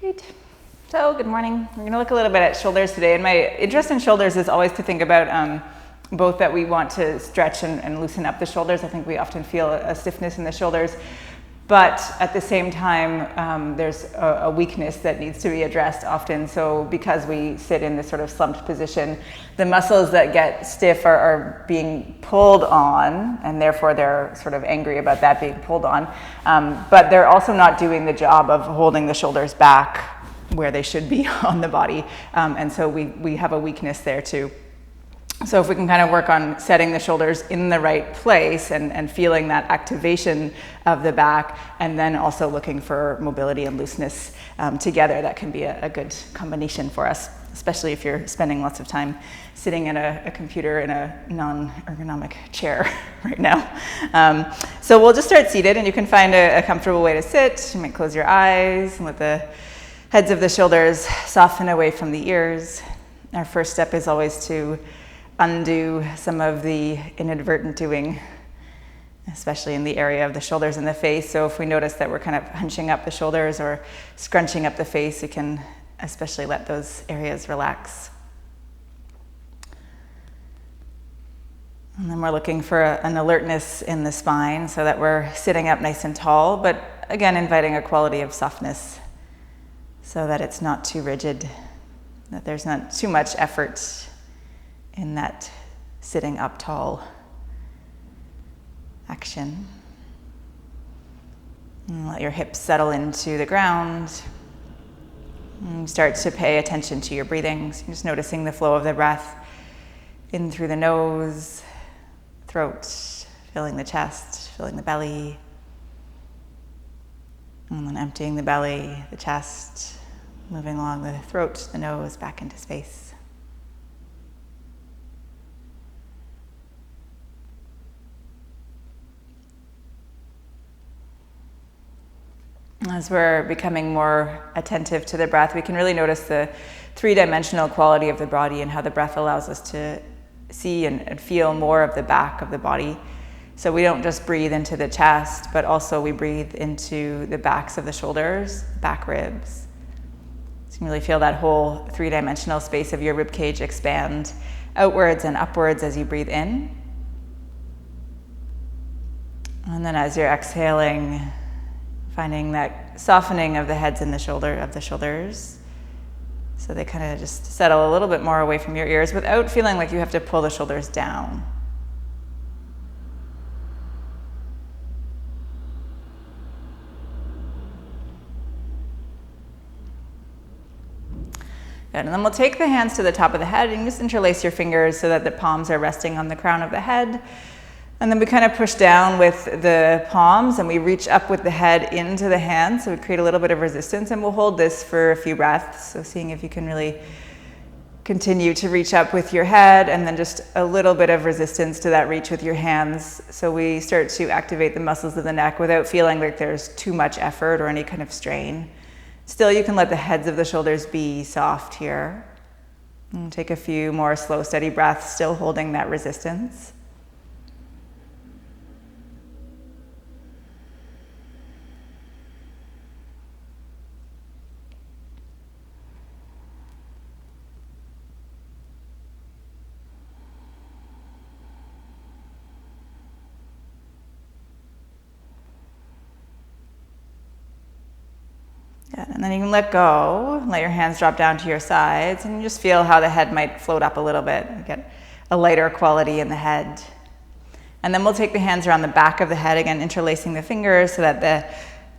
Great. So, good morning. We're going to look a little bit at shoulders today. And my interest in shoulders is always to think about both that we want to stretch and loosen up the shoulders. I think we often feel a stiffness in the shoulders. But at the same time, there's a weakness that needs to be addressed often. So because we sit in this sort of slumped position, the muscles that get stiff are being pulled on, and therefore they're sort of angry about that being pulled on. But they're also not doing the job of holding the shoulders back where they should be on the body. And so we have a weakness there too. So if we can kind of work on setting the shoulders in the right place and feeling that activation of the back, and then also looking for mobility and looseness together, that can be a good combination for us, especially if you're spending lots of time sitting at a computer in a non-ergonomic chair right now. So we'll just start seated, and you can find a comfortable way to sit. You might close your eyes and let the heads of the shoulders soften away from the ears. Our first step is always to undo some of the inadvertent doing, especially in the area of the shoulders and the face. So if we notice that we're kind of hunching up the shoulders or scrunching up the face, we can especially let those areas relax. And then we're looking for an alertness in the spine so that we're sitting up nice and tall, but again, inviting a quality of softness so that it's not too rigid, that there's not too much effort in that sitting up tall action. And let your hips settle into the ground. And start to pay attention to your breathing. So just noticing the flow of the breath in through the nose, throat, filling the chest, filling the belly. And then emptying the belly, the chest, moving along the throat, the nose, back into space. As we're becoming more attentive to the breath, we can really notice the three-dimensional quality of the body and how the breath allows us to see and feel more of the back of the body. So we don't just breathe into the chest, but also we breathe into the backs of the shoulders, back ribs. So you can really feel that whole three-dimensional space of your rib cage expand outwards and upwards as you breathe in. And then as you're exhaling, finding that softening of the heads and the shoulders, so they kind of just settle a little bit more away from your ears without feeling like you have to pull the shoulders down. Good. And then we'll take the hands to the top of the head and just interlace your fingers so that the palms are resting on the crown of the head. And then we kind of push down with the palms and we reach up with the head into the hands. So we create a little bit of resistance, and we'll hold this for a few breaths. So seeing if you can really continue to reach up with your head, and then just a little bit of resistance to that reach with your hands. So we start to activate the muscles of the neck without feeling like there's too much effort or any kind of strain. Still, you can let the heads of the shoulders be soft here. And take a few more slow, steady breaths, still holding that resistance. Good. And then you can let go, let your hands drop down to your sides, and just feel how the head might float up a little bit and get a lighter quality in the head. And then we'll take the hands around the back of the head, again interlacing the fingers so that the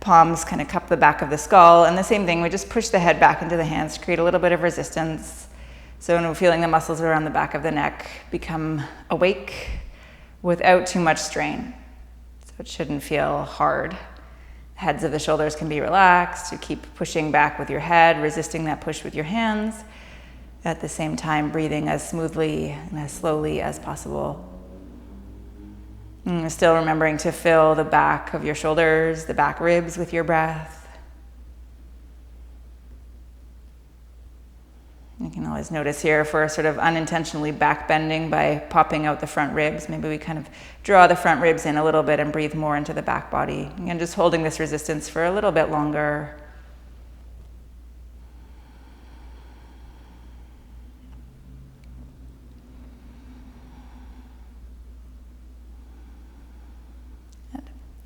palms kind of cup the back of the skull. And the same thing, we just push the head back into the hands to create a little bit of resistance. So when we're feeling the muscles around the back of the neck become awake without too much strain. So it shouldn't feel hard. Heads of the shoulders can be relaxed. You keep pushing back with your head, resisting that push with your hands. At the same time, breathing as smoothly and as slowly as possible. And still remembering to fill the back of your shoulders, the back ribs with your breath. You can always notice here if we're sort of unintentionally backbending by popping out the front ribs, maybe we kind of draw the front ribs in a little bit and breathe more into the back body. Again, just holding this resistance for a little bit longer.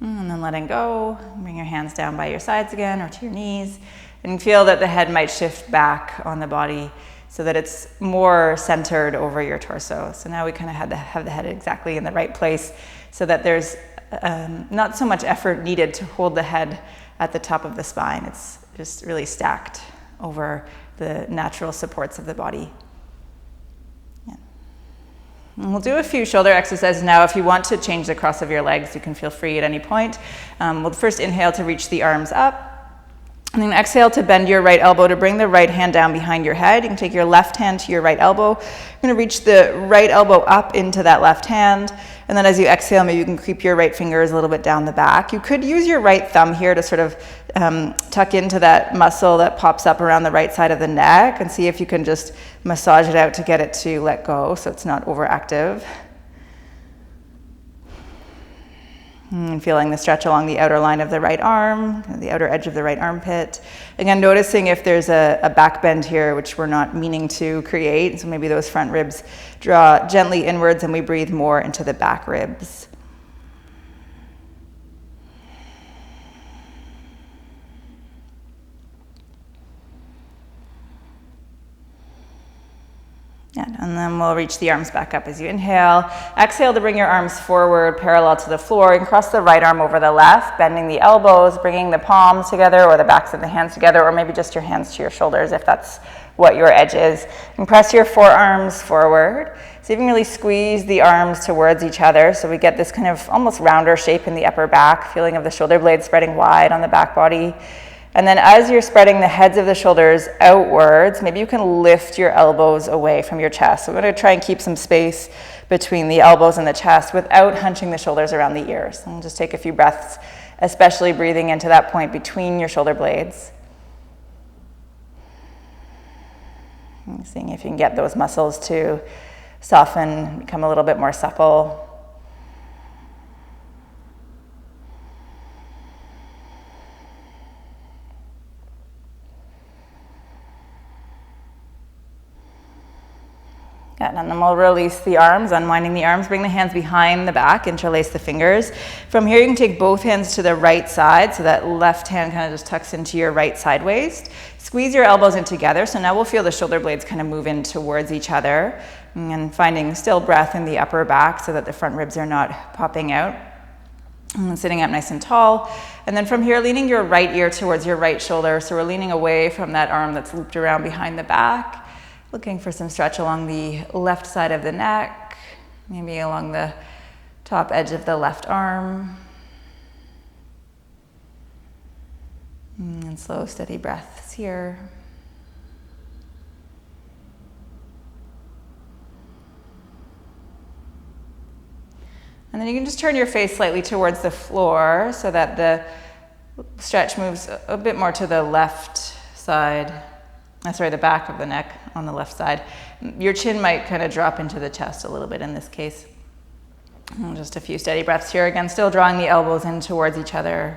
And then letting go. Bring your hands down by your sides again or to your knees. And feel that the head might shift back on the body so that it's more centered over your torso. So now we kind of have the head exactly in the right place so that there's not so much effort needed to hold the head at the top of the spine. It's just really stacked over the natural supports of the body. And we'll do a few shoulder exercises now. If you want to change the cross of your legs, you can feel free at any point. We'll first inhale to reach the arms up. And then exhale to bend your right elbow to bring the right hand down behind your head. You can take your left hand to your right elbow. You're going to reach the right elbow up into that left hand. And then as you exhale, maybe you can creep your right fingers a little bit down the back. You could use your right thumb here to sort of tuck into that muscle that pops up around the right side of the neck and see if you can just massage it out to get it to let go so it's not overactive. And feeling the stretch along the outer line of the right arm, the outer edge of the right armpit. Again, noticing if there's a back bend here, which we're not meaning to create. So maybe those front ribs draw gently inwards and we breathe more into the back ribs. And then we'll reach the arms back up as you inhale. Exhale to bring your arms forward, parallel to the floor, and cross the right arm over the left, bending the elbows, bringing the palms together or the backs of the hands together, or maybe just your hands to your shoulders if that's what your edge is. And press your forearms forward. So you can really squeeze the arms towards each other so we get this kind of almost rounder shape in the upper back, feeling of the shoulder blades spreading wide on the back body. And then as you're spreading the heads of the shoulders outwards, maybe you can lift your elbows away from your chest. So we're going to try and keep some space between the elbows and the chest without hunching the shoulders around the ears. And just take a few breaths, especially breathing into that point between your shoulder blades. And seeing if you can get those muscles to soften, become a little bit more supple. And then we'll release the arms, unwinding the arms, bring the hands behind the back, interlace the fingers. From here, you can take both hands to the right side, so that left hand kind of just tucks into your right side waist. Squeeze your elbows in together, so now we'll feel the shoulder blades kind of move in towards each other, and finding still breath in the upper back so that the front ribs are not popping out. And sitting up nice and tall. And then from here, leaning your right ear towards your right shoulder, so we're leaning away from that arm that's looped around behind the back. Looking for some stretch along the left side of the neck, maybe along the top edge of the left arm. And slow, steady breaths here. And then you can just turn your face slightly towards the floor so that the stretch moves a bit more to the left side. The back of the neck on the left side. Your chin might kind of drop into the chest a little bit in this case. And just a few steady breaths here. Again, still drawing the elbows in towards each other.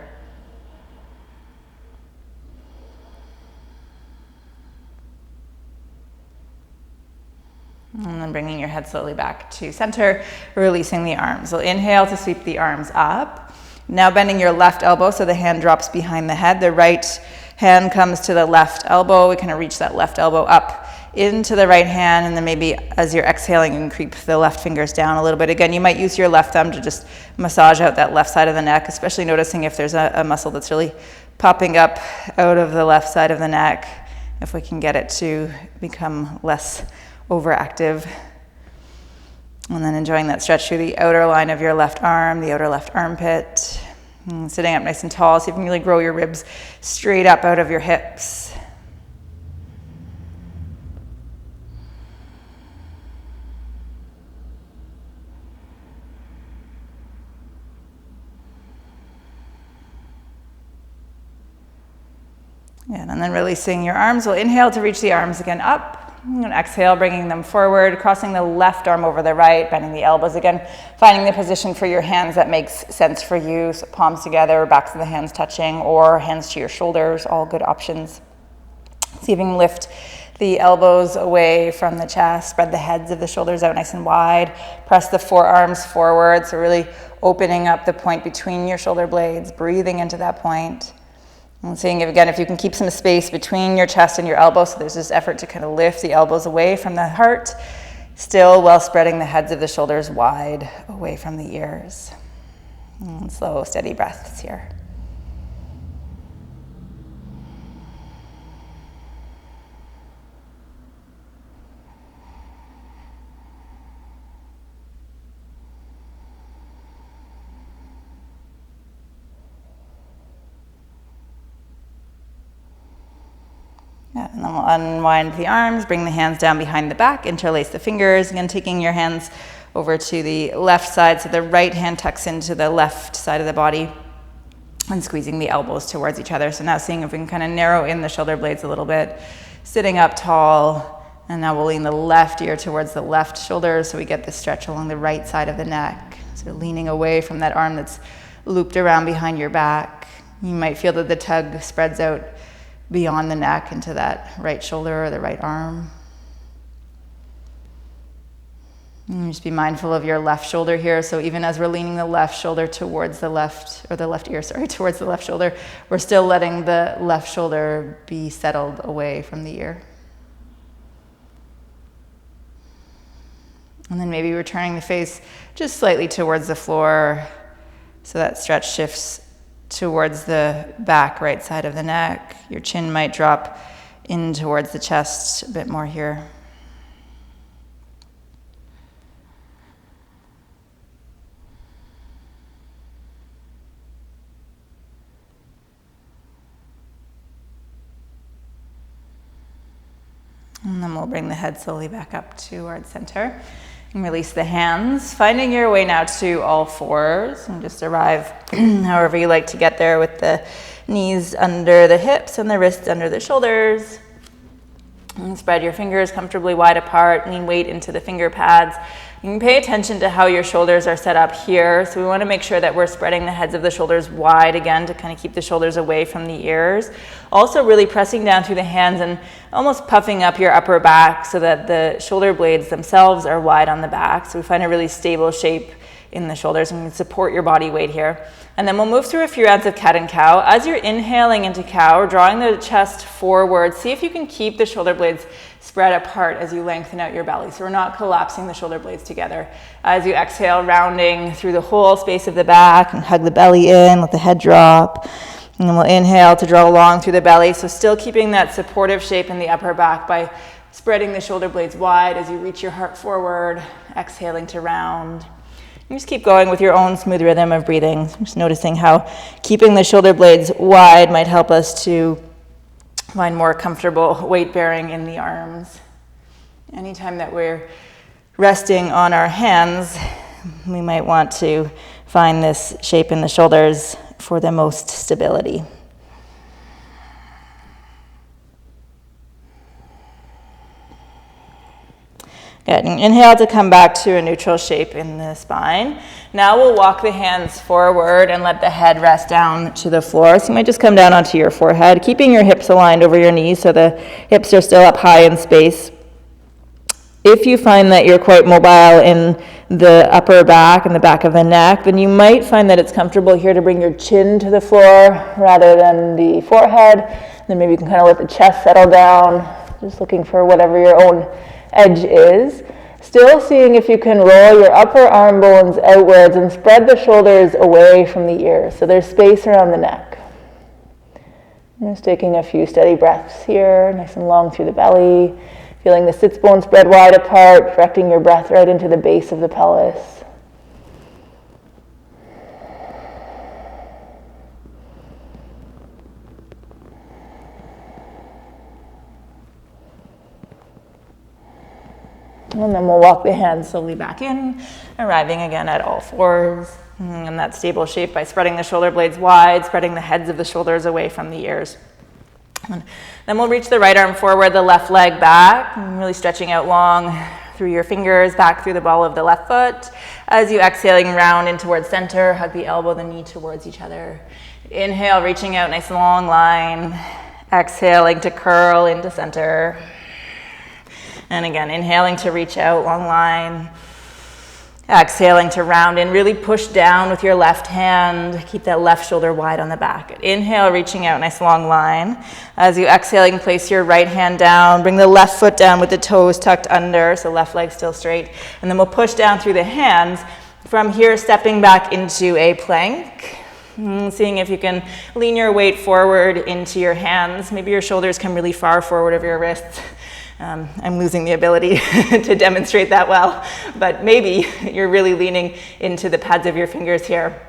And then bringing your head slowly back to center, releasing the arms. So inhale to sweep the arms up. Now bending your left elbow so the hand drops behind the head. The right hand comes to the left elbow. We kind of reach that left elbow up into the right hand, and then maybe as you're exhaling, you can creep the left fingers down a little bit. Again, you might use your left thumb to just massage out that left side of the neck, especially noticing if there's a muscle that's really popping up out of the left side of the neck, if we can get it to become less overactive. And then enjoying that stretch through the outer line of your left arm, the outer left armpit. And sitting up nice and tall, so you can really grow your ribs straight up out of your hips. And then releasing your arms. We'll inhale to reach the arms again up. And exhale, bringing them forward, crossing the left arm over the right, bending the elbows again, finding the position for your hands that makes sense for you. So palms together, backs of the hands touching, or hands to your shoulders, all good options. See if you can lift the elbows away from the chest, spread the heads of the shoulders out nice and wide, press the forearms forward, so really opening up the point between your shoulder blades, breathing into that point. And seeing if you can keep some space between your chest and your elbows, so there's this effort to kind of lift the elbows away from the heart, still while spreading the heads of the shoulders wide away from the ears. And slow, steady breaths here. And then we'll unwind the arms, bring the hands down behind the back, interlace the fingers. Again, taking your hands over to the left side, so the right hand tucks into the left side of the body, and squeezing the elbows towards each other. So now seeing if we can kind of narrow in the shoulder blades a little bit, sitting up tall, and now we'll lean the left ear towards the left shoulder so we get the stretch along the right side of the neck. So leaning away from that arm that's looped around behind your back. You might feel that the tug spreads out beyond the neck into that right shoulder or the right arm. And just be mindful of your left shoulder here. So even as we're leaning the left shoulder towards the left, or the left ear, towards the left shoulder, we're still letting the left shoulder be settled away from the ear. And then maybe returning the face just slightly towards the floor so that stretch shifts towards the back right side of the neck. Your chin might drop in towards the chest a bit more here. And then we'll bring the head slowly back up towards center. And release the hands, finding your way now to all fours, and just arrive however you like to get there, with the knees under the hips and the wrists under the shoulders. And spread your fingers comfortably wide apart, lean weight into the finger pads. You can pay attention to how your shoulders are set up here. So we want to make sure that we're spreading the heads of the shoulders wide again to kind of keep the shoulders away from the ears. Also really pressing down through the hands and almost puffing up your upper back so that the shoulder blades themselves are wide on the back. So we find a really stable shape in the shoulders, and you can support your body weight here. And then we'll move through a few rounds of cat and cow. As you're inhaling into cow, drawing the chest forward, see if you can keep the shoulder blades spread apart as you lengthen out your belly. So we're not collapsing the shoulder blades together. As you exhale, rounding through the whole space of the back, and hug the belly in, let the head drop. And then we'll inhale to draw long through the belly. So still keeping that supportive shape in the upper back by spreading the shoulder blades wide as you reach your heart forward, exhaling to round. You just keep going with your own smooth rhythm of breathing. Just noticing how keeping the shoulder blades wide might help us to find more comfortable weight bearing in the arms. Anytime that we're resting on our hands, we might want to find this shape in the shoulders for the most stability. Good. And inhale to come back to a neutral shape in the spine. Now we'll walk the hands forward and let the head rest down to the floor. So you might just come down onto your forehead, keeping your hips aligned over your knees so the hips are still up high in space. If you find that you're quite mobile in the upper back and the back of the neck, then you might find that it's comfortable here to bring your chin to the floor rather than the forehead. Then maybe you can kind of let the chest settle down, just looking for whatever your own edge is. Still seeing if you can roll your upper arm bones outwards and spread the shoulders away from the ears, so there's space around the neck. Just taking a few steady breaths here, nice and long through the belly, feeling the sits bones spread wide apart, directing your breath right into the base of the pelvis. And then we'll walk the hands slowly back in, arriving again at all fours in that stable shape by spreading the shoulder blades wide, spreading the heads of the shoulders away from the ears. And then we'll reach the right arm forward, the left leg back, really stretching out long through your fingers, back through the ball of the left foot. As you exhaling round in towards center, hug the elbow, the knee towards each other. Inhale, reaching out, nice long line. Exhaling to curl into center. And again, inhaling to reach out, long line. Exhaling to round in, really push down with your left hand. Keep that left shoulder wide on the back. Inhale, reaching out, nice long line. As you exhale, you can place your right hand down. Bring the left foot down with the toes tucked under, so left leg still straight. And then we'll push down through the hands. From here, stepping back into a plank. Seeing if you can lean your weight forward into your hands. Maybe your shoulders come really far forward of your wrists. I'm losing the ability to demonstrate that well, but maybe you're really leaning into the pads of your fingers here,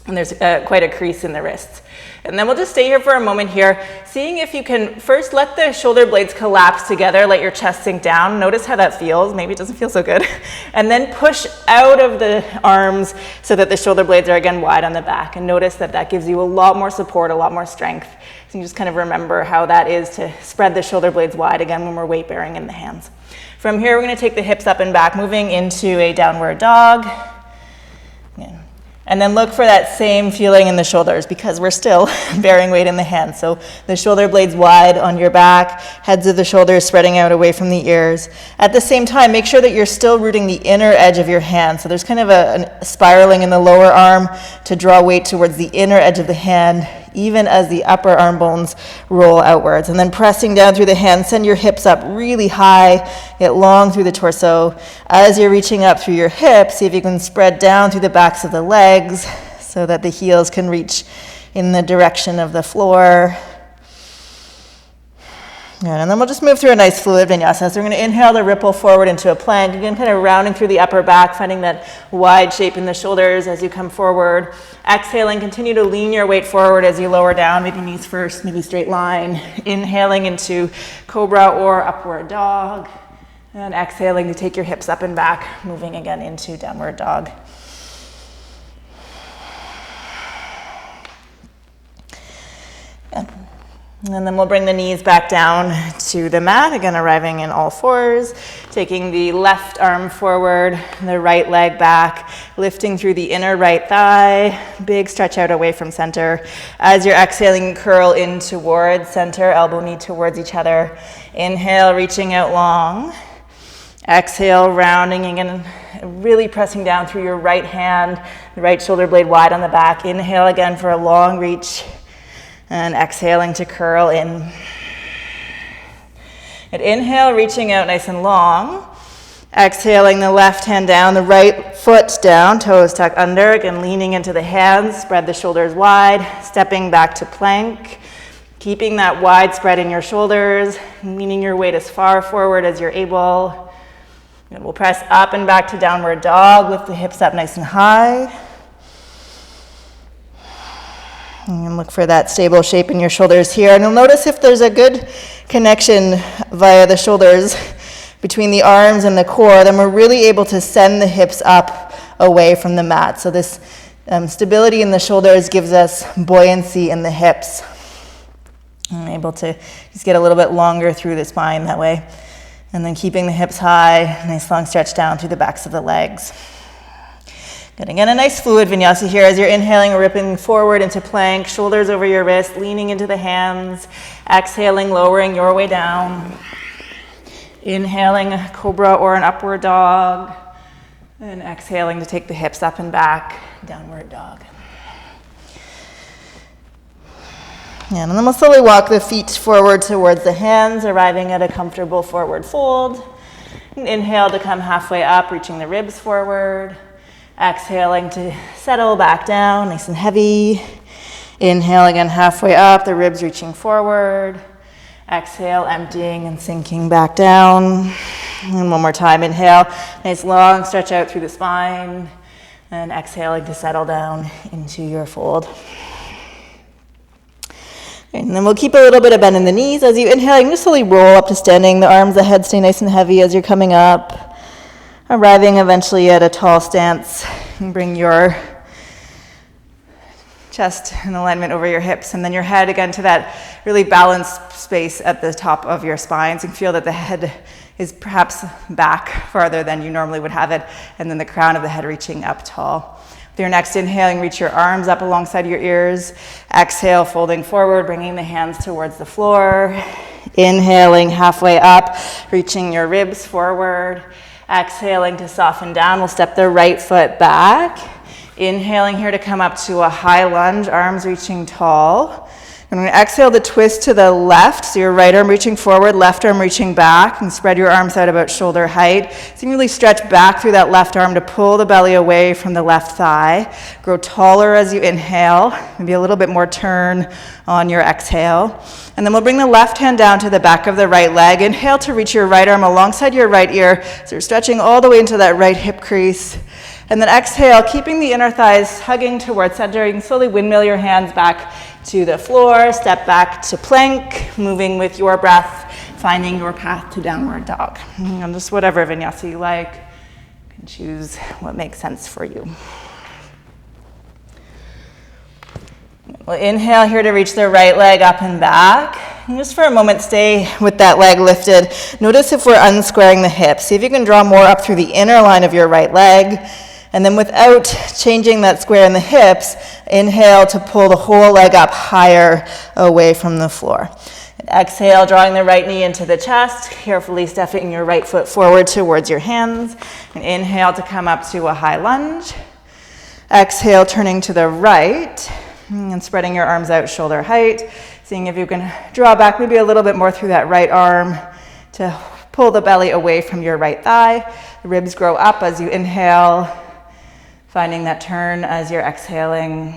and there's quite a crease in the wrists. And then we'll just stay here for a moment here, seeing if you can first let the shoulder blades collapse together, let your chest sink down. Notice how that feels. Maybe it doesn't feel so good. And then push out of the arms so that the shoulder blades are again wide on the back. And notice that that gives you a lot more support, a lot more strength. So you just kind of remember how that is to spread the shoulder blades wide again when we're weight bearing in the hands. From here, we're going to take the hips up and back, moving into a downward dog. And then look for that same feeling in the shoulders because we're still bearing weight in the hands. So the shoulder blades wide on your back, heads of the shoulders spreading out away from the ears. At the same time, make sure that you're still rooting the inner edge of your hand. So there's kind of a spiraling in the lower arm to draw weight towards the inner edge of the hand, even as the upper arm bones roll outwards. And then pressing down through the hands, send your hips up really high, get long through the torso. As you're reaching up through your hips, see if you can spread down through the backs of the legs so that the heels can reach in the direction of the floor. And then we'll just move through a nice fluid vinyasa. So we're going to inhale to ripple forward into a plank. Again, kind of rounding through the upper back, finding that wide shape in the shoulders as you come forward. Exhaling, continue to lean your weight forward as you lower down, maybe knees first, maybe straight line. Inhaling into cobra or upward dog. And exhaling to take your hips up and back, moving again into downward dog. And then we'll bring the knees back down to the mat, again arriving in all fours, taking the left arm forward, the right leg back, lifting through the inner right thigh, big stretch out away from center. As you're exhaling, curl in towards center, elbow knee towards each other. Inhale, reaching out long. Exhale, rounding again, really pressing down through your right hand, the right shoulder blade wide on the back. Inhale again for a long reach. And exhaling to curl in. And inhale, reaching out nice and long. Exhaling the left hand down, the right foot down, toes tucked under. Again, leaning into the hands, spread the shoulders wide, stepping back to plank. Keeping that wide spread in your shoulders, leaning your weight as far forward as you're able. And we'll press up and back to downward dog, lift the hips up nice and high. And look for that stable shape in your shoulders here. And you'll notice if there's a good connection via the shoulders between the arms and the core, then we're really able to send the hips up away from the mat. So this stability in the shoulders gives us buoyancy in the hips. I'm able to just get a little bit longer through the spine that way. And then keeping the hips high, nice long stretch down through the backs of the legs. Good. Again, a nice fluid vinyasa here as you're inhaling, ripping forward into plank, shoulders over your wrist, leaning into the hands, exhaling, lowering your way down. Inhaling, a cobra or an upward dog, and exhaling to take the hips up and back, downward dog. And then we'll slowly walk the feet forward towards the hands, arriving at a comfortable forward fold. And inhale to come halfway up, reaching the ribs forward. Exhaling to settle back down, nice and heavy. Inhale again, halfway up, the ribs reaching forward. Exhale, emptying and sinking back down. And one more time, inhale, nice long stretch out through the spine. And exhaling to settle down into your fold. And then we'll keep a little bit of bend in the knees. As you inhale, you can just slowly roll up to standing. The arms, the head stay nice and heavy as you're coming up. Arriving eventually at a tall stance. And bring your chest in alignment over your hips, and then your head again to that really balanced space at the top of your spine. So you can feel that the head is perhaps back farther than you normally would have it, and then the crown of the head reaching up tall. With your next inhaling, reach your arms up alongside your ears. Exhale, folding forward, bringing the hands towards the floor. Inhaling, halfway up, reaching your ribs forward. Exhaling to soften down, we'll step the right foot back. Inhaling here to come up to a high lunge, arms reaching tall. I'm going to exhale to twist to the left, so your right arm reaching forward, left arm reaching back, and spread your arms out about shoulder height. So you can really stretch back through that left arm to pull the belly away from the left thigh. Grow taller as you inhale, maybe a little bit more turn on your exhale. And then we'll bring the left hand down to the back of the right leg. Inhale to reach your right arm alongside your right ear, so you're stretching all the way into that right hip crease. And then exhale, keeping the inner thighs hugging towards center. You can slowly windmill your hands back to the floor, step back to plank, moving with your breath, finding your path to downward dog. And just whatever vinyasa you like, you can choose what makes sense for you. We'll inhale here to reach the right leg up and back. And just for a moment, stay with that leg lifted. Notice if we're unsquaring the hips. See if you can draw more up through the inner line of your right leg. And then without changing that square in the hips, inhale to pull the whole leg up higher away from the floor. And exhale, drawing the right knee into the chest, carefully stepping your right foot forward towards your hands. And inhale to come up to a high lunge. Exhale, turning to the right and spreading your arms out shoulder height. Seeing if you can draw back maybe a little bit more through that right arm to pull the belly away from your right thigh. The ribs grow up as you inhale, finding that turn as you're exhaling.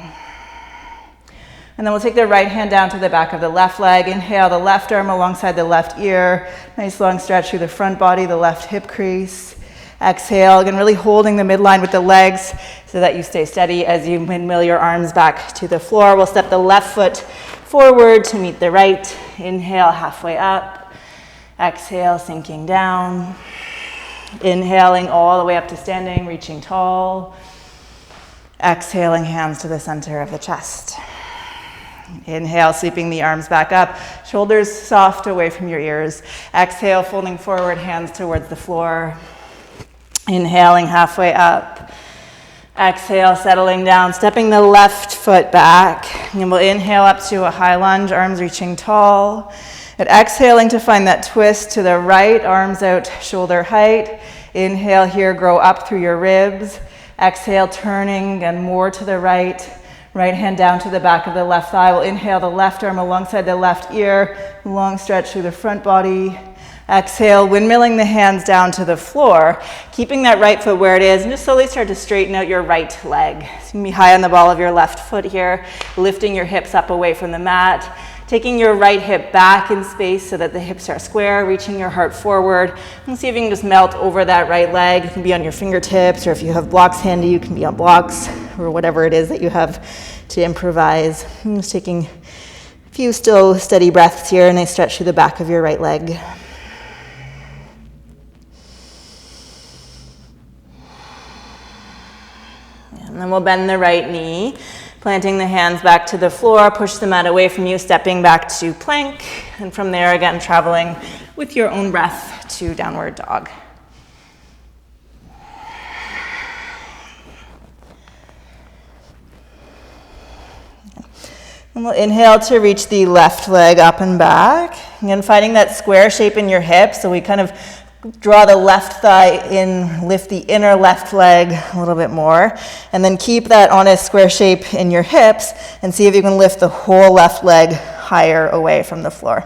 And then we'll take the right hand down to the back of the left leg. Inhale the left arm alongside the left ear. Nice long stretch through the front body, the left hip crease. Exhale, again, really holding the midline with the legs so that you stay steady as you windmill your arms back to the floor. We'll step the left foot forward to meet the right. Inhale, halfway up. Exhale, sinking down. Inhaling all the way up to standing, reaching tall. Exhaling, hands to the center of the chest. Inhale, sweeping the arms back up, shoulders soft away from your ears. Exhale, folding forward, hands towards the floor. Inhaling, halfway up. Exhale, settling down, stepping the left foot back. And we'll inhale up to a high lunge, arms reaching tall. And exhaling to find that twist to the right, arms out, shoulder height. Inhale here, grow up through your ribs. Exhale, turning and more to the right. Right hand down to the back of the left thigh. We'll inhale the left arm alongside the left ear. Long stretch through the front body. Exhale, windmilling the hands down to the floor. Keeping that right foot where it is. And just slowly start to straighten out your right leg. So you can be high on the ball of your left foot here. Lifting your hips up away from the mat. Taking your right hip back in space so that the hips are square, reaching your heart forward. And see if you can just melt over that right leg. You can be on your fingertips, or if you have blocks handy, you can be on blocks, or whatever it is that you have to improvise. I'm just taking a few still steady breaths here, and I stretch through the back of your right leg. And then we'll bend the right knee. Planting the hands back to the floor, push the mat away from you, stepping back to plank, and from there again traveling with your own breath to downward dog. And we'll inhale to reach the left leg up and back. Again, finding that square shape in your hips, so we kind of draw the left thigh in, lift the inner left leg a little bit more, and then keep that honest square shape in your hips and see if you can lift the whole left leg higher away from the floor.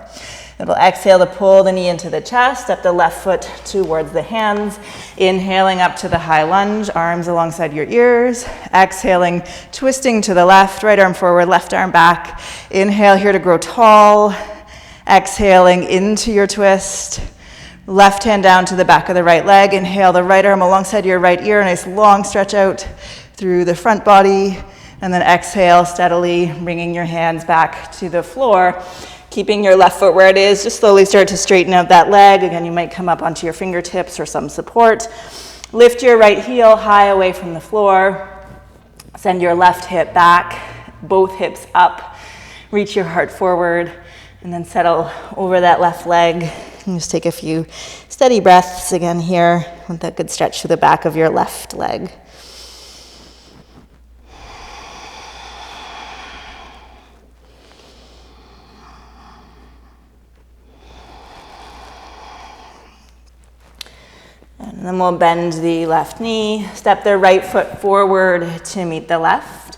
And we'll exhale to pull the knee into the chest, step the left foot towards the hands, inhaling up to the high lunge, arms alongside your ears, exhaling, twisting to the left, right arm forward, left arm back. Inhale here to grow tall, exhaling into your twist. Left hand down to the back of the right leg. Inhale the right arm alongside your right ear. Nice long stretch out through the front body. And then exhale steadily, bringing your hands back to the floor. Keeping your left foot where it is. Just slowly start to straighten out that leg. Again, you might come up onto your fingertips or some support. Lift your right heel high away from the floor. Send your left hip back, both hips up. Reach your heart forward. And then settle over that left leg. And just take a few steady breaths again here with that good stretch to the back of your left leg. And And then we'll bend the left knee, step the right foot forward to meet the left.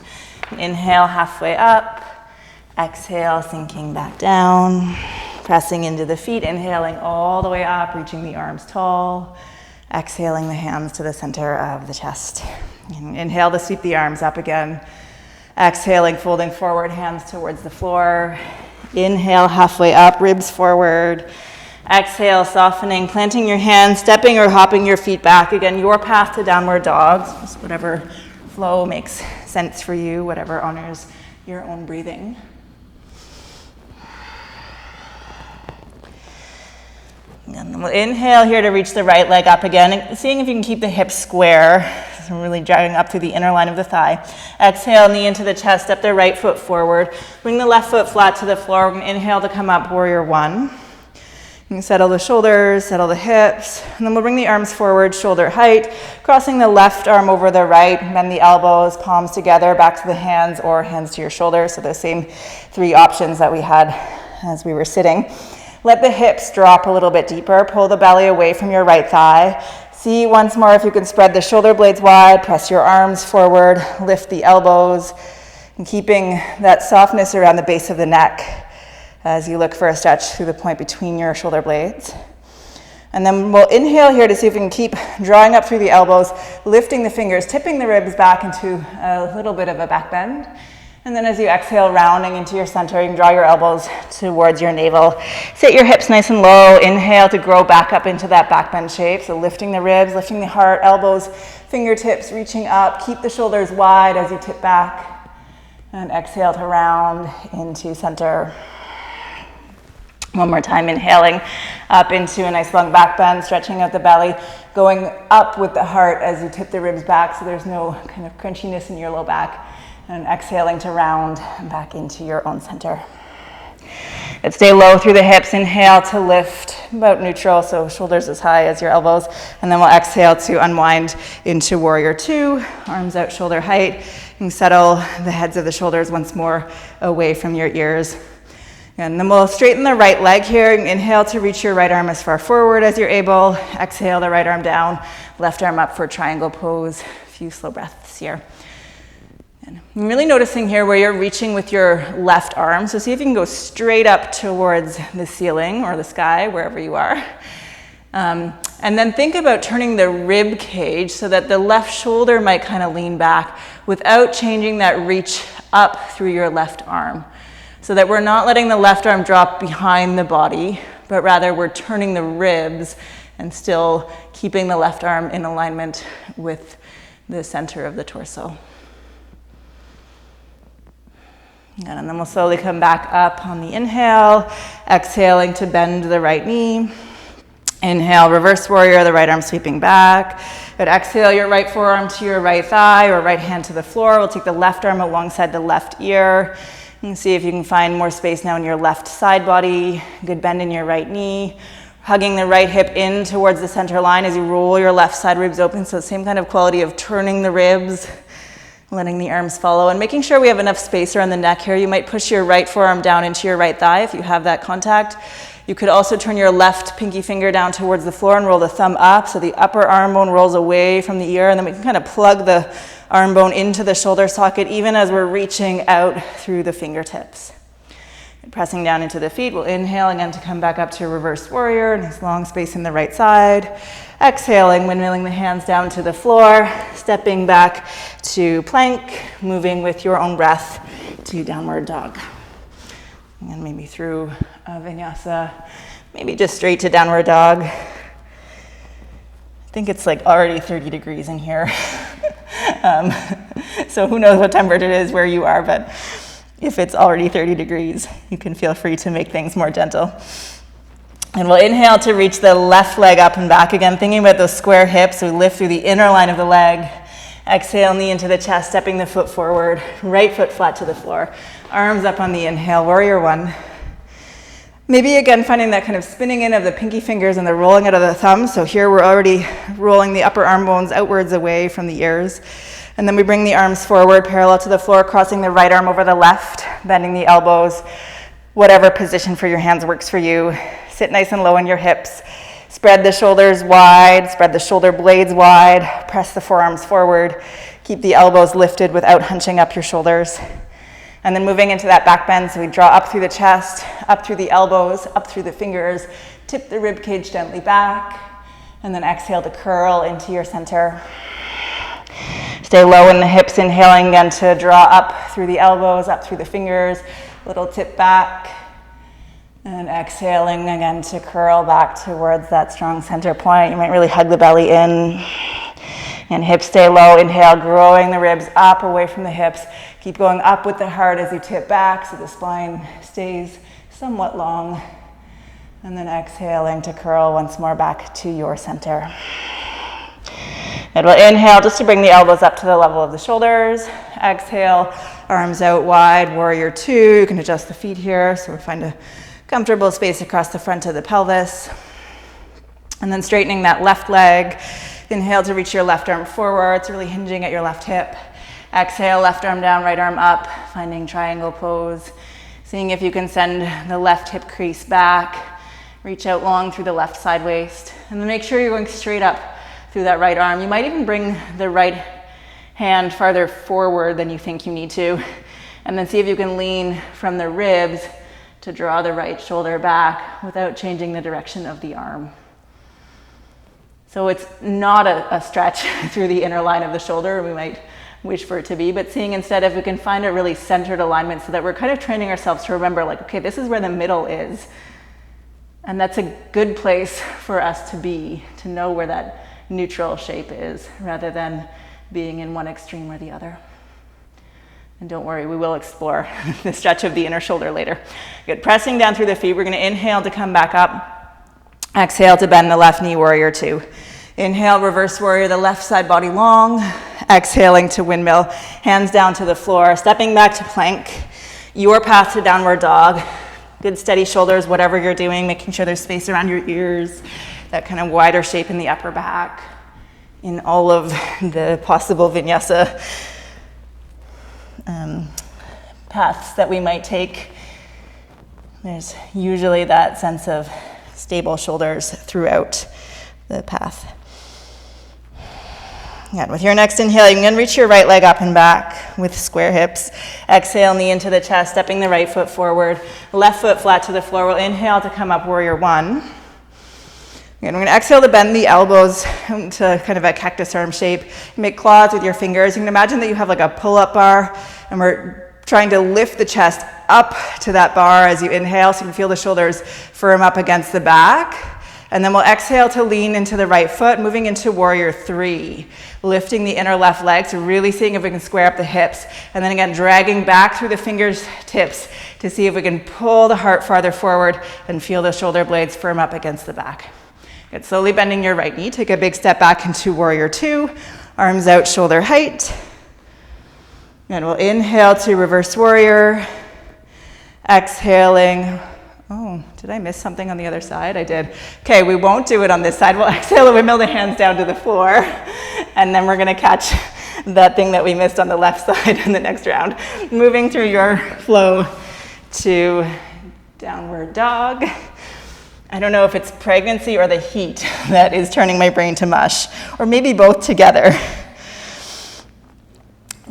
Inhale, halfway up. Exhale, sinking back down. Pressing into the feet, inhaling all the way up, reaching the arms tall. Exhaling the hands to the center of the chest. And inhale to sweep the arms up again. Exhaling, folding forward, hands towards the floor. Inhale, halfway up, ribs forward. Exhale, softening, planting your hands, stepping or hopping your feet back. Again, your path to downward dog. Just whatever flow makes sense for you, whatever honors your own breathing. And we'll inhale here to reach the right leg up again, seeing if you can keep the hips square. So really dragging up through the inner line of the thigh. Exhale, knee into the chest, step the right foot forward. Bring the left foot flat to the floor. We're going to inhale to come up, warrior one. You can settle the shoulders, settle the hips, and then we'll bring the arms forward, shoulder height, crossing the left arm over the right, bend the elbows, palms together, back to the hands or hands to your shoulders. So the same three options that we had as we were sitting. Let the hips drop a little bit deeper. Pull the belly away from your right thigh. See once more if you can spread the shoulder blades wide. Press your arms forward. Lift the elbows. And keeping that softness around the base of the neck as you look for a stretch through the point between your shoulder blades. And then we'll inhale here to see if we can keep drawing up through the elbows, lifting the fingers, tipping the ribs back into a little bit of a back bend. And then as you exhale, rounding into your center, you can draw your elbows towards your navel. Sit your hips nice and low. Inhale to grow back up into that back bend shape. So lifting the ribs, lifting the heart, elbows, fingertips reaching up. Keep the shoulders wide as you tip back. And exhale to round into center. One more time, inhaling up into a nice long back bend, stretching out the belly, going up with the heart as you tip the ribs back so there's no kind of crunchiness in your low back. And exhaling to round back into your own center. And stay low through the hips. Inhale to lift about neutral, so shoulders as high as your elbows. And then we'll exhale to unwind into warrior two, arms out shoulder height. And settle the heads of the shoulders once more away from your ears. And then we'll straighten the right leg here. Inhale to reach your right arm as far forward as you're able. Exhale the right arm down, left arm up for triangle pose. A few slow breaths here. I'm really noticing here where you're reaching with your left arm. So see if you can go straight up towards the ceiling or the sky, wherever you are. And then think about turning the rib cage so that the left shoulder might kind of lean back without changing that reach up through your left arm. So that we're not letting the left arm drop behind the body, but rather we're turning the ribs and still keeping the left arm in alignment with the center of the torso. And then we'll slowly come back up on the inhale, exhaling to bend the right knee. Inhale, reverse warrior, the right arm sweeping back. But exhale, your right forearm to your right thigh or right hand to the floor. We'll take the left arm alongside the left ear. And see if you can find more space now in your left side body. Good bend in your right knee. Hugging the right hip in towards the center line as you roll your left side ribs open. So same kind of quality of turning the ribs. Letting the arms follow and making sure we have enough space around the neck here. You might push your right forearm down into your right thigh if you have that contact. You could also turn your left pinky finger down towards the floor and roll the thumb up so the upper arm bone rolls away from the ear, and then we can kind of plug the arm bone into the shoulder socket even as we're reaching out through the fingertips. And pressing down into the feet, we'll inhale again to come back up to reverse warrior, nice long space in the right side. Exhaling, windmilling the hands down to the floor, stepping back to plank, moving with your own breath to downward dog. And maybe through vinyasa, maybe just straight to downward dog. I think it's like already 30 degrees in here. So who knows what temperature it is where you are, but if it's already 30 degrees, you can feel free to make things more gentle. And we'll inhale to reach the left leg up and back again, thinking about those square hips. We lift through the inner line of the leg. Exhale, knee into the chest, stepping the foot forward, right foot flat to the floor. Arms up on the inhale, warrior one. Maybe again finding that kind of spinning in of the pinky fingers and the rolling out of the thumbs. So here we're already rolling the upper arm bones outwards away from the ears. And then we bring the arms forward, parallel to the floor, crossing the right arm over the left, bending the elbows. Whatever position for your hands works for you. Sit nice and low in your hips. Spread the shoulders wide, spread the shoulder blades wide, press the forearms forward. Keep the elbows lifted without hunching up your shoulders. And then moving into that back bend, so we draw up through the chest, up through the elbows, up through the fingers, tip the rib cage gently back, and then exhale to curl into your center. Stay low in the hips, inhaling again to draw up through the elbows, up through the fingers, little tip back, and exhaling again to curl back towards that strong center point. You might really hug the belly in, and hips stay low. Inhale, growing the ribs up away from the hips. Keep going up with the heart as you tip back so the spine stays somewhat long. And then exhaling to curl once more back to your center. And we'll inhale just to bring the elbows up to the level of the shoulders. Exhale, arms out wide, warrior two. You can adjust the feet here, so we find a comfortable space across the front of the pelvis. And then straightening that left leg. Inhale to reach your left arm forward, so really hinging at your left hip. Exhale, left arm down, right arm up, finding triangle pose. Seeing if you can send the left hip crease back. Reach out long through the left side waist. And then make sure you're going straight up through that right arm. You might even bring the right hand farther forward than you think you need to. And then see if you can lean from the ribs to draw the right shoulder back without changing the direction of the arm. So it's not a stretch through the inner line of the shoulder. We might wish for it to be, but seeing instead if we can find a really centered alignment so that we're kind of training ourselves to remember, like, okay, this is where the middle is. And that's a good place for us to be, to know where that neutral shape is, rather than being in one extreme or the other. And don't worry, we will explore the stretch of the inner shoulder later. Good, pressing down through the feet. We're gonna inhale to come back up. Exhale to bend the left knee, warrior two. Inhale, reverse warrior, the left side body long. Exhaling to windmill, hands down to the floor, stepping back to plank. Your path to downward dog. Good steady shoulders, whatever you're doing, making sure there's space around your ears, that kind of wider shape in the upper back, in all of the possible vinyasa paths that we might take. There's usually that sense of stable shoulders throughout the path. And with your next inhale, you can reach your right leg up and back with square hips. Exhale, knee into the chest, stepping the right foot forward, left foot flat to the floor. We'll inhale to come up, warrior one. And we're going to exhale to bend the elbows to kind of a cactus arm shape. Make claws with your fingers. You can imagine that you have like a pull-up bar, and we're trying to lift the chest up to that bar as you inhale, so you can feel the shoulders firm up against the back. And then we'll exhale to lean into the right foot, moving into warrior three. Lifting the inner left leg, so really seeing if we can square up the hips. And then again, dragging back through the fingertips to see if we can pull the heart farther forward and feel the shoulder blades firm up against the back. Good, slowly bending your right knee. Take a big step back into warrior two. Arms out, shoulder height. And we'll inhale to reverse warrior. Exhaling. Oh, did I miss something on the other side? I did. Okay, we won't do it on this side. We'll exhale the windmill, the hands down to the floor. And then we're gonna catch that thing that we missed on the left side in the next round. Moving through your flow to downward dog. I don't know if it's pregnancy or the heat that is turning my brain to mush, or maybe both together.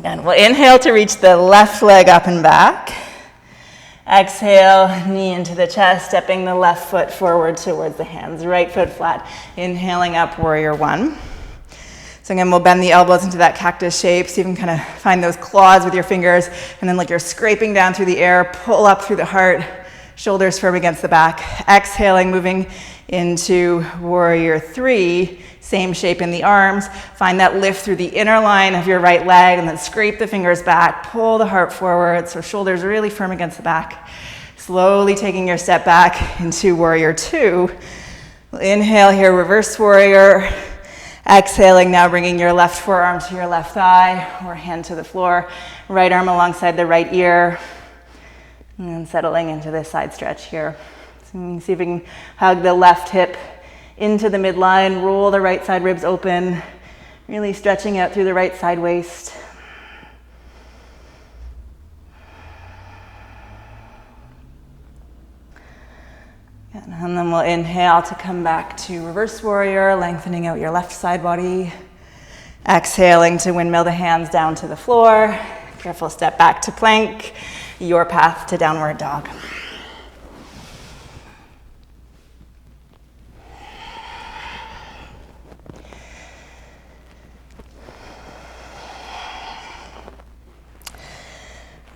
And we'll inhale to reach the left leg up and back. Exhale, knee into the chest, stepping the left foot forward towards the hands, right foot flat. Inhaling up, warrior one. So again, we'll bend the elbows into that cactus shape, so you can kind of find those claws with your fingers, and then like you're scraping down through the air, pull up through the heart, shoulders firm against the back. Exhaling, moving into warrior three. Same shape in the arms. Find that lift through the inner line of your right leg, and then scrape the fingers back, pull the heart forward, so shoulders really firm against the back. Slowly taking your step back into warrior two. Inhale here, reverse warrior. Exhaling, now bringing your left forearm to your left thigh, or hand to the floor. Right arm alongside the right ear. And then settling into this side stretch here. So you can see if we can hug the left hip into the midline, roll the right side ribs open, really stretching out through the right side waist. And then we'll inhale to come back to reverse warrior, lengthening out your left side body. Exhaling to windmill the hands down to the floor. Careful step back to plank, your path to downward dog.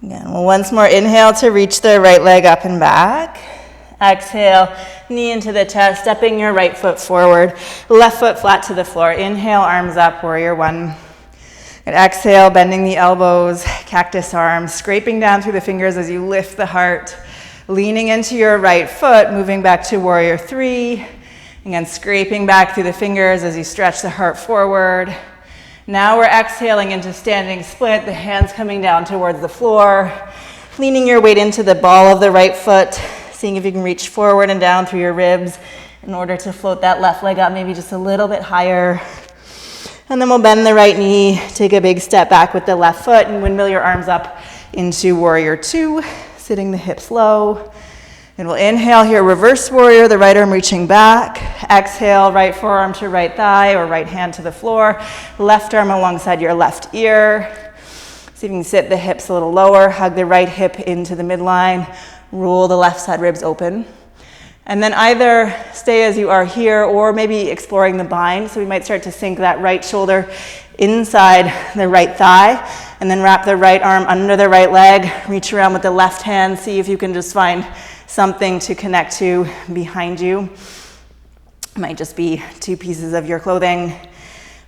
Again, we'll once more inhale to reach the right leg up and back. Exhale, knee into the chest, stepping your right foot forward, left foot flat to the floor. Inhale, arms up, warrior one. And exhale, bending the elbows, cactus arms, scraping down through the fingers as you lift the heart, leaning into your right foot, moving back to warrior three. Again, scraping back through the fingers as you stretch the heart forward. Now we're exhaling into standing split, the hands coming down towards the floor, leaning your weight into the ball of the right foot, seeing if you can reach forward and down through your ribs in order to float that left leg up maybe just a little bit higher. And then we'll bend the right knee, take a big step back with the left foot and windmill your arms up into warrior two, sitting the hips low. And we'll inhale here, reverse warrior, the right arm reaching back. Exhale, right forearm to right thigh or right hand to the floor. Left arm alongside your left ear. See if you can sit the hips a little lower, hug the right hip into the midline. Roll the left side ribs open. And then either stay as you are here or maybe exploring the bind. So we might start to sink that right shoulder inside the right thigh and then wrap the right arm under the right leg. Reach around with the left hand. See if you can just find something to connect to behind you. It might just be two pieces of your clothing.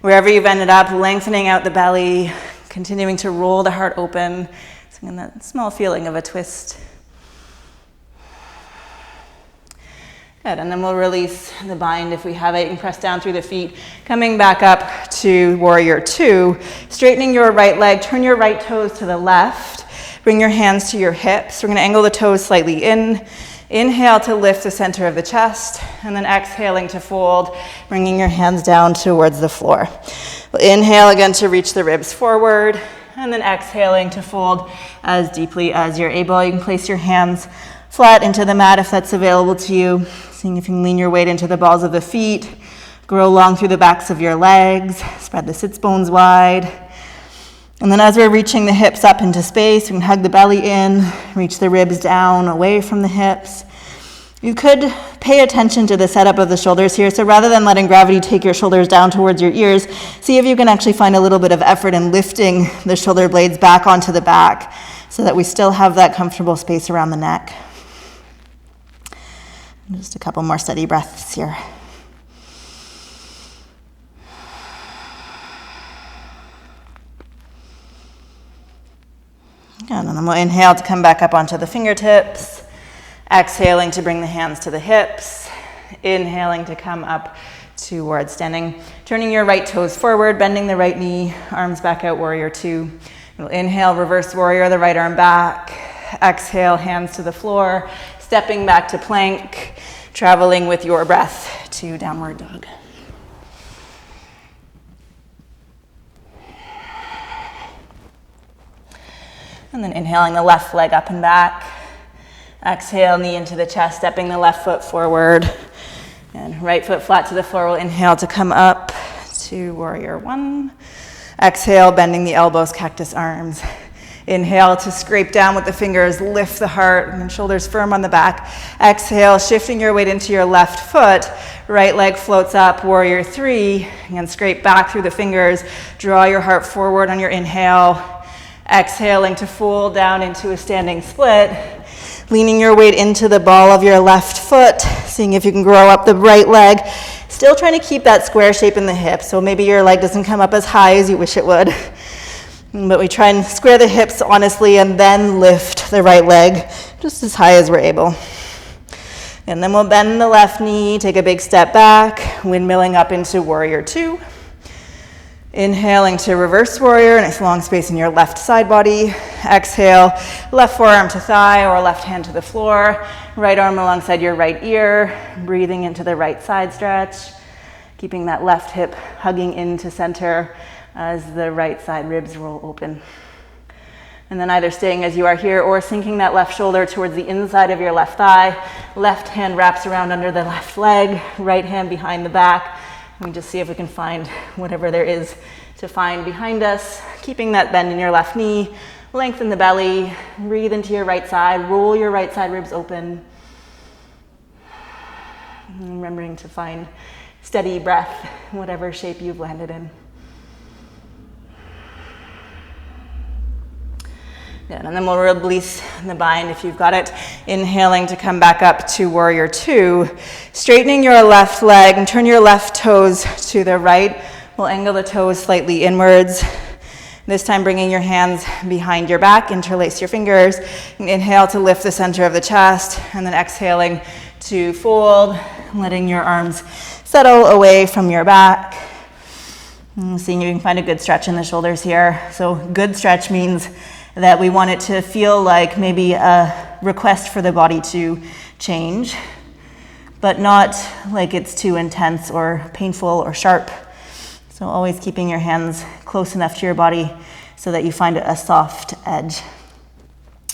Wherever you've ended up, lengthening out the belly, continuing to roll the heart open. So that small feeling of a twist. Good, and then we'll release the bind if we have it. You can press down through the feet. Coming back up to warrior two. Straightening your right leg, turn your right toes to the left. Bring your hands to your hips. We're going to angle the toes slightly in. Inhale to lift the center of the chest, and then exhaling to fold, bringing your hands down towards the floor. We'll inhale again to reach the ribs forward, and then exhaling to fold as deeply as you're able. You can place your hands flat into the mat if that's available to you. Seeing if you can lean your weight into the balls of the feet, grow long through the backs of your legs, spread the sits bones wide. And then as we're reaching the hips up into space, you can hug the belly in, reach the ribs down away from the hips. You could pay attention to the setup of the shoulders here. So rather than letting gravity take your shoulders down towards your ears, see if you can actually find a little bit of effort in lifting the shoulder blades back onto the back so that we still have that comfortable space around the neck. Just a couple more steady breaths here. And then we'll inhale to come back up onto the fingertips. Exhaling to bring the hands to the hips. Inhaling to come up towards standing. Turning your right toes forward, bending the right knee, arms back out, warrior two. We'll inhale, reverse warrior, the right arm back. Exhale, hands to the floor. Stepping back to plank, traveling with your breath to downward dog. And then inhaling the left leg up and back. Exhale, knee into the chest, stepping the left foot forward. And right foot flat to the floor. We'll inhale to come up to warrior one. Exhale, bending the elbows, cactus arms. Inhale to scrape down with the fingers, lift the heart, and then shoulders firm on the back. Exhale, shifting your weight into your left foot. Right leg floats up, warrior three. And scrape back through the fingers. Draw your heart forward on your inhale. Exhaling to fold down into a standing split. Leaning your weight into the ball of your left foot. Seeing if you can grow up the right leg. Still trying to keep that square shape in the hips. So maybe your leg doesn't come up as high as you wish it would. But we try and square the hips honestly and then lift the right leg just as high as we're able. And then we'll bend the left knee, take a big step back, windmilling up into warrior two. Inhaling to reverse warrior, nice long space in your left side body. Exhale, left forearm to thigh or left hand to the floor. Right arm alongside your right ear, breathing into the right side stretch. Keeping that left hip hugging into center as the right side ribs roll open. And then either staying as you are here or sinking that left shoulder towards the inside of your left thigh. Left hand wraps around under the left leg, right hand behind the back. And we just see if we can find whatever there is to find behind us. Keeping that bend in your left knee, lengthen the belly, breathe into your right side, roll your right side ribs open. And remembering to find steady breath, whatever shape you've landed in. Good, and then we'll release the bind if you've got it. Inhaling to come back up to warrior two. Straightening your left leg and turn your left toes to the right. We'll angle the toes slightly inwards. This time bringing your hands behind your back, interlace your fingers. Inhale to lift the center of the chest, and then exhaling to fold, letting your arms settle away from your back. And seeing if you can find a good stretch in the shoulders here. So good stretch means that we want it to feel like maybe a request for the body to change, but not like it's too intense or painful or sharp. So always keeping your hands close enough to your body so that you find a soft edge.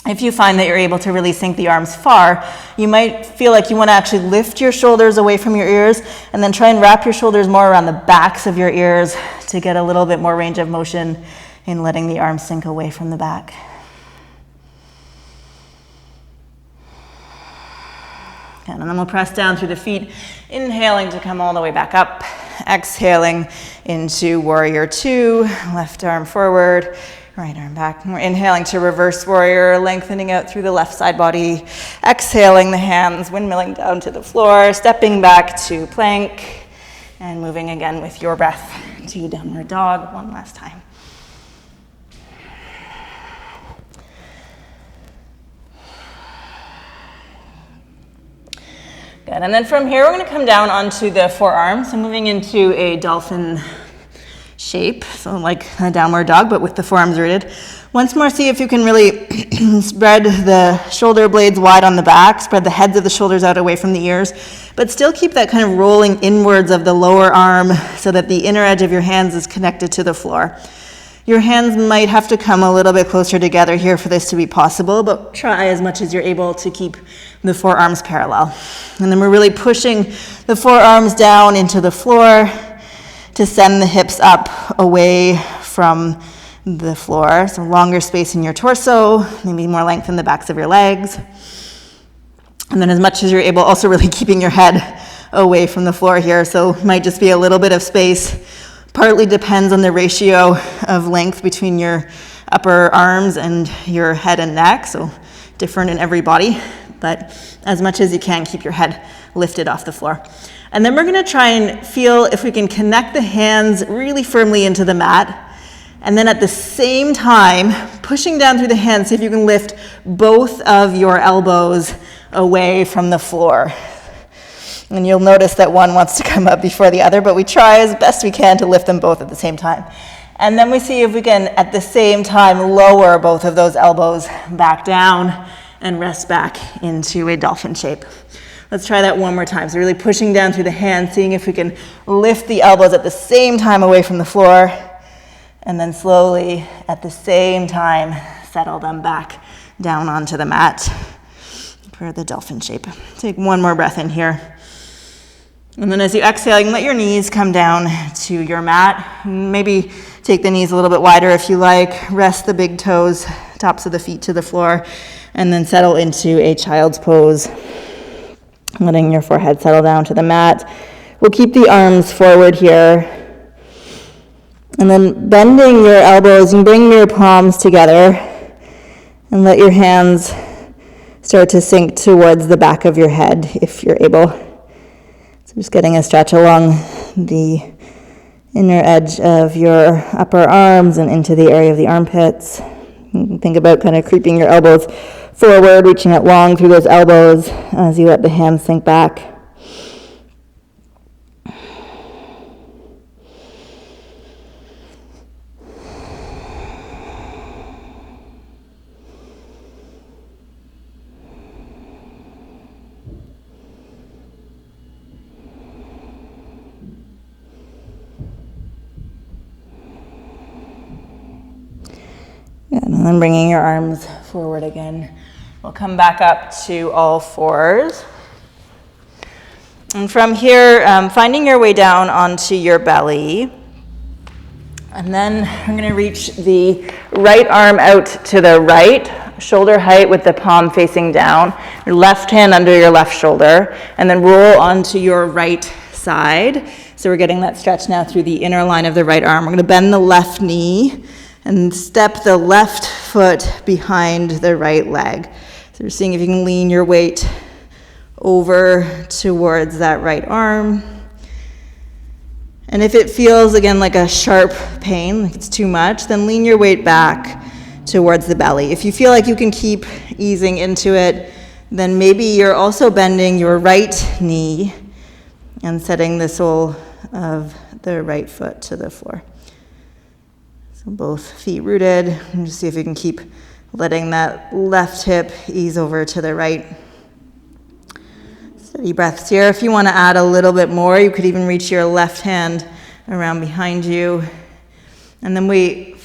If you find that you're able to really sink the arms far, you might feel like you want to actually lift your shoulders away from your ears and then try and wrap your shoulders more around the backs of your ears to get a little bit more range of motion in letting the arms sink away from the back. And then we'll press down through the feet, inhaling to come all the way back up, exhaling into warrior two, left arm forward, right arm back. We're inhaling to reverse warrior, lengthening out through the left side body, exhaling the hands, windmilling down to the floor, stepping back to plank, and moving again with your breath to downward dog one last time. Good, and then from here we're going to come down onto the forearms, so moving into a dolphin shape, so like a downward dog, but with the forearms rooted. Once more, see if you can really spread the shoulder blades wide on the back, spread the heads of the shoulders out away from the ears, but still keep that kind of rolling inwards of the lower arm so that the inner edge of your hands is connected to the floor. Your hands might have to come a little bit closer together here for this to be possible, but try as much as you're able to keep the forearms parallel. And then we're really pushing the forearms down into the floor to send the hips up away from the floor. So longer space in your torso, maybe more length in the backs of your legs. And then as much as you're able, also really keeping your head away from the floor here. So it might just be a little bit of space. Partly depends on the ratio of length between your upper arms and your head and neck, so different in every body, but as much as you can, keep your head lifted off the floor. And then we're going to try and feel if we can connect the hands really firmly into the mat, and then at the same time, pushing down through the hands, see if you can lift both of your elbows away from the floor. And you'll notice that one wants to come up before the other, but we try as best we can to lift them both at the same time. And then we see if we can, at the same time, lower both of those elbows back down and rest back into a dolphin shape. Let's try that one more time. So really pushing down through the hands, seeing if we can lift the elbows at the same time away from the floor, and then slowly, at the same time, settle them back down onto the mat for the dolphin shape. Take one more breath in here. And then as you exhale, you can let your knees come down to your mat. Maybe take the knees a little bit wider if you like. Rest the big toes, tops of the feet to the floor, and then settle into a child's pose. Letting your forehead settle down to the mat. We'll keep the arms forward here. And then bending your elbows and bring your palms together. And let your hands start to sink towards the back of your head if you're able. Just getting a stretch along the inner edge of your upper arms and into the area of the armpits. You can think about kind of creeping your elbows forward, reaching out long through those elbows as you let the hands sink back. Good. And then bringing your arms forward again. We'll come back up to all fours. And from here, finding your way down onto your belly. And then I'm going to reach the right arm out to the right, shoulder height with the palm facing down, your left hand under your left shoulder, and then roll onto your right side. So we're getting that stretch now through the inner line of the right arm. We're going to bend the left knee and step the left foot behind the right leg. So we're seeing if you can lean your weight over towards that right arm. And if it feels, again, like a sharp pain, like it's too much, then lean your weight back towards the belly. If you feel like you can keep easing into it, then maybe you're also bending your right knee and setting the sole of the right foot to the floor. So both feet rooted, and just see if you can keep letting that left hip ease over to the right. Steady breaths here. If you want to add a little bit more, you could even reach your left hand around behind you. And then we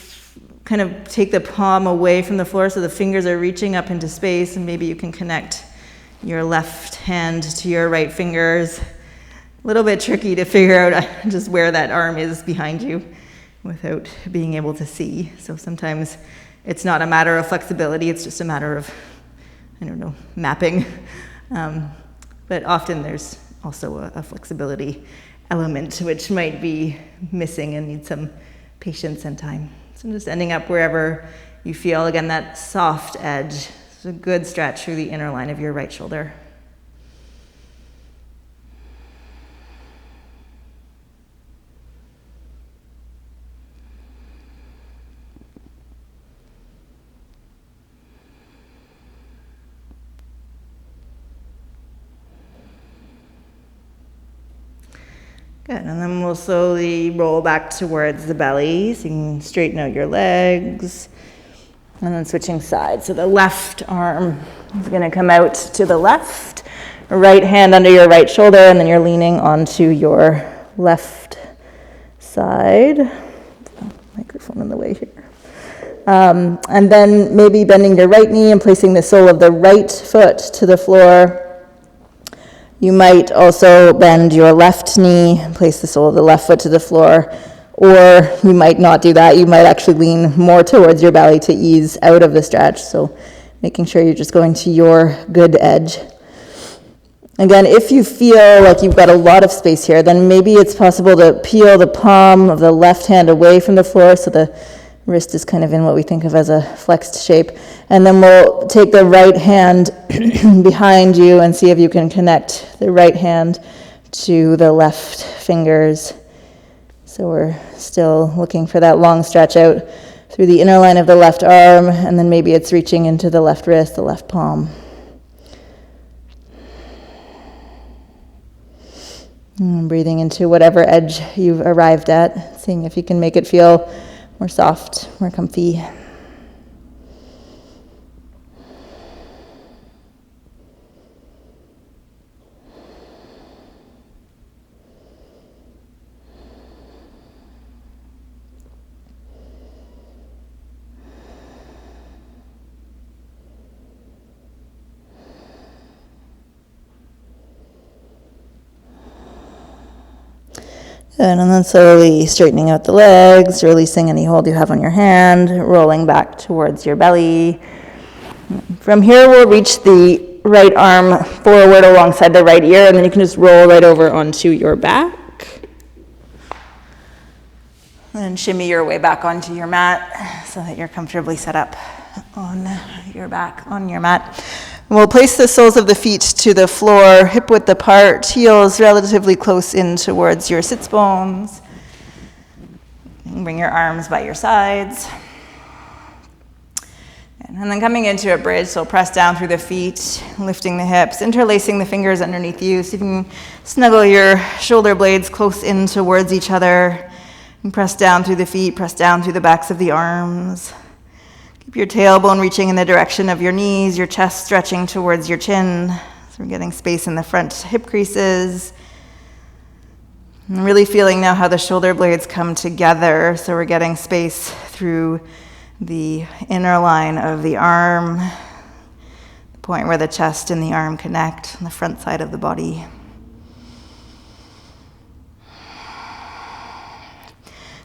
kind of take the palm away from the floor so the fingers are reaching up into space, and maybe you can connect your left hand to your right fingers. A little bit tricky to figure out just where that arm is behind you without being able to see. So sometimes it's not a matter of flexibility, it's just a matter of, mapping. But often there's also a flexibility element which might be missing and need some patience and time. So just ending up wherever you feel, again, that soft edge. It's a good stretch through the inner line of your right shoulder. Good, and then we'll slowly roll back towards the belly, so you can straighten out your legs, and then switching sides. So the left arm is going to come out to the left, right hand under your right shoulder, and then you're leaning onto your left side. Microphone in the way here. And then maybe bending your right knee and placing the sole of the right foot to the floor. You might also bend your left knee and place the sole of the left foot to the floor, or you might not do that. You might actually lean more towards your belly to ease out of the stretch, so making sure you're just going to your good edge. Again, if you feel like you've got a lot of space here, then maybe it's possible to peel the palm of the left hand away from the floor so the wrist is kind of in what we think of as a flexed shape. And then we'll take the right hand behind you and see if you can connect the right hand to the left fingers. So we're still looking for that long stretch out through the inner line of the left arm, and then maybe it's reaching into the left wrist, the left palm. And breathing into whatever edge you've arrived at, seeing if you can make it feel more soft, more comfy. And then slowly straightening out the legs, releasing any hold you have on your hand, rolling back towards your belly. From here, we'll reach the right arm forward alongside the right ear, and then you can just roll right over onto your back. And shimmy your way back onto your mat so that you're comfortably set up on your back, on your mat. We'll place the soles of the feet to the floor, hip width apart, heels relatively close in towards your sits bones. Bring your arms by your sides. And then coming into a bridge, so press down through the feet, lifting the hips, interlacing the fingers underneath you. So you can snuggle your shoulder blades close in towards each other. And press down through the feet, press down through the backs of the arms. Keep your tailbone reaching in the direction of your knees, your chest stretching towards your chin. So we're getting space in the front hip creases. And really feeling now how the shoulder blades come together. So we're getting space through the inner line of the arm, the point where the chest and the arm connect, on the front side of the body.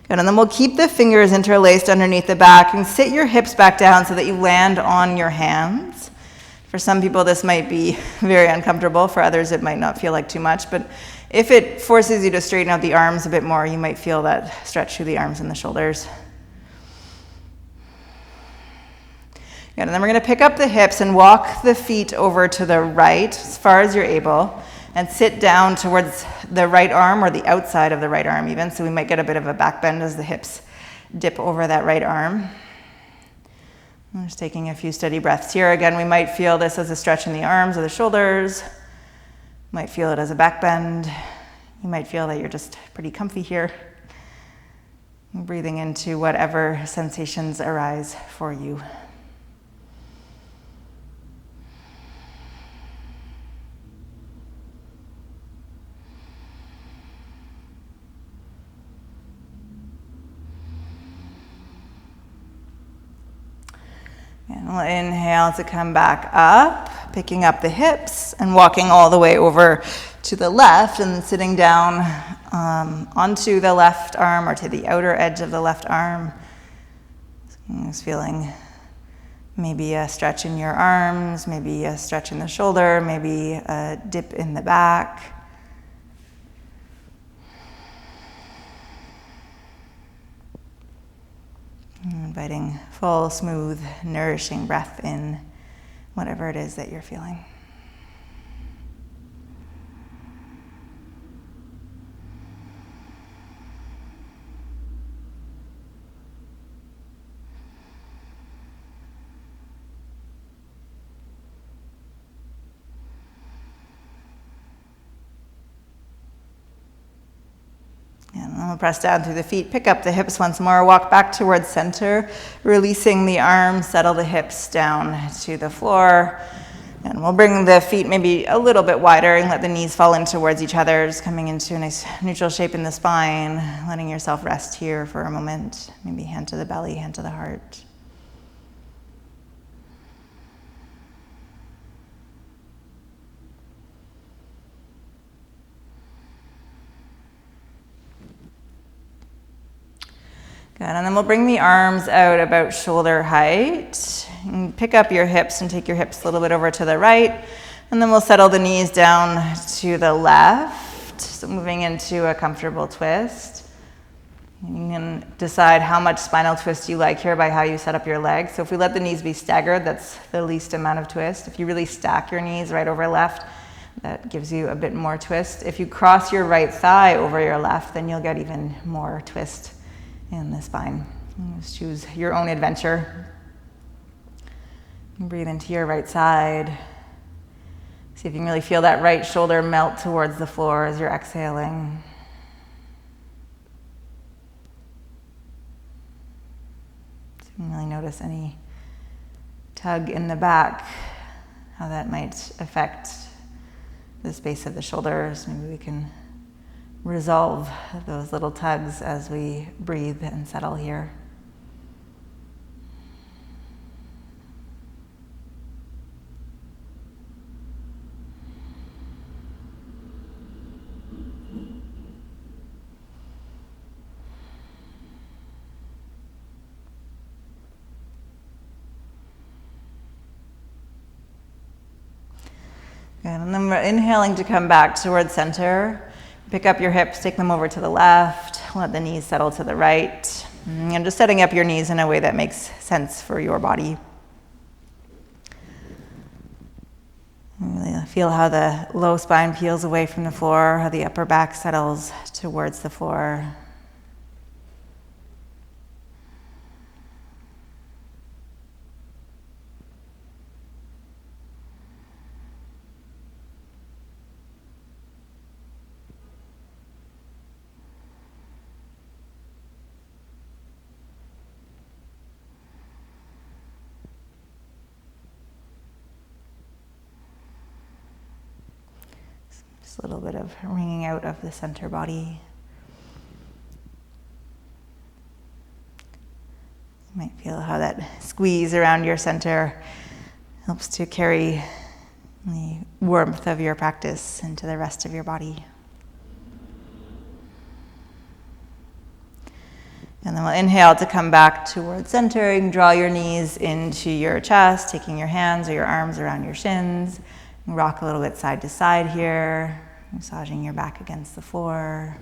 Good, and then we'll keep the fingers interlaced underneath the back and sit your hips back down so that you land on your hands. For some people, this might be very uncomfortable. For others, it might not feel like too much. But if it forces you to straighten out the arms a bit more, you might feel that stretch through the arms and the shoulders. Good, and then we're going to pick up the hips and walk the feet over to the right as far as you're able and sit down towards the right arm or the outside of the right arm even. So we might get a bit of a back bend as the hips dip over that right arm. I'm just taking a few steady breaths here. Again, we might feel this as a stretch in the arms or the shoulders. Might feel it as a back bend. You might feel that you're just pretty comfy here. Breathing into whatever sensations arise for you. And we'll inhale to come back up, picking up the hips and walking all the way over to the left and sitting down onto the left arm or to the outer edge of the left arm. Just feeling maybe a stretch in your arms, maybe a stretch in the shoulder, maybe a dip in the back. Inviting full, smooth, nourishing breath in, whatever it is that you're feeling. And then we'll press down through the feet, pick up the hips once more, walk back towards center, releasing the arms, settle the hips down to the floor. And we'll bring the feet maybe a little bit wider and let the knees fall in towards each other, just coming into a nice neutral shape in the spine, letting yourself rest here for a moment. Maybe hand to the belly, hand to the heart. Good, and then we'll bring the arms out about shoulder height. And pick up your hips and take your hips a little bit over to the right. And then we'll settle the knees down to the left. So moving into a comfortable twist. You can decide how much spinal twist you like here by how you set up your legs. So if we let the knees be staggered, that's the least amount of twist. If you really stack your knees right over left, that gives you a bit more twist. If you cross your right thigh over your left, then you'll get even more twist in the spine. Just choose your own adventure. Breathe into your right side. See if you can really feel that right shoulder melt towards the floor as you're exhaling. So you can really notice any tug in the back, how that might affect the space of the shoulders. Maybe we can resolve those little tugs as we breathe and settle here. Good, and then we're inhaling to come back towards center. Pick up your hips, take them over to the left, let the knees settle to the right. And just setting up your knees in a way that makes sense for your body. Really feel how the low spine peels away from the floor, how the upper back settles towards the floor. Just a little bit of wringing out of the center body. You might feel how that squeeze around your center helps to carry the warmth of your practice into the rest of your body. And then we'll inhale to come back towards center. You can draw your knees into your chest, taking your hands or your arms around your shins. Rock a little bit side to side here, massaging your back against the floor.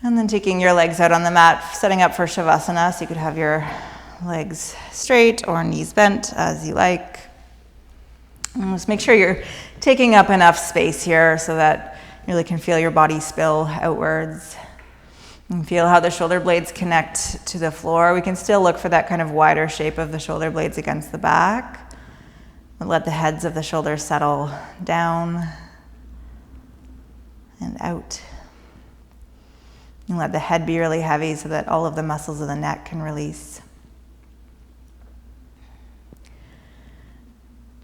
And then taking your legs out on the mat, setting up for Shavasana, so you could have your legs straight or knees bent as you like. And just make sure you're taking up enough space here so that you really can feel your body spill outwards. And feel how the shoulder blades connect to the floor. We can still look for that kind of wider shape of the shoulder blades against the back. But let the heads of the shoulders settle down and out. And let the head be really heavy so that all of the muscles of the neck can release.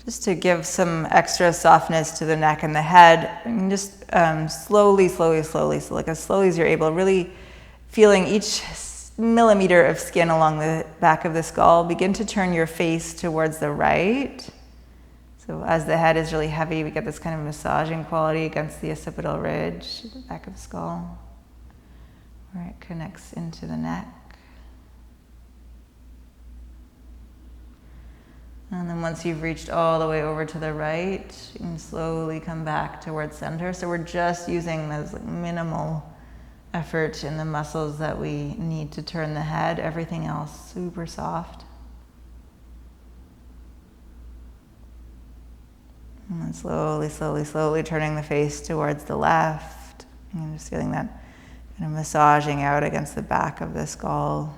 Just to give some extra softness to the neck and the head, and just slowly, so like as slowly as you're able, really feeling each millimeter of skin along the back of the skull. Begin to turn your face towards the right. So as the head is really heavy, we get this kind of massaging quality against the occipital ridge, the back of the skull, where it connects into the neck. And then once you've reached all the way over to the right, you can slowly come back towards center. So we're just using those minimal effort in the muscles that we need to turn the head. Everything else super soft. And then slowly turning the face towards the left. And just feeling that kind of massaging out against the back of the skull.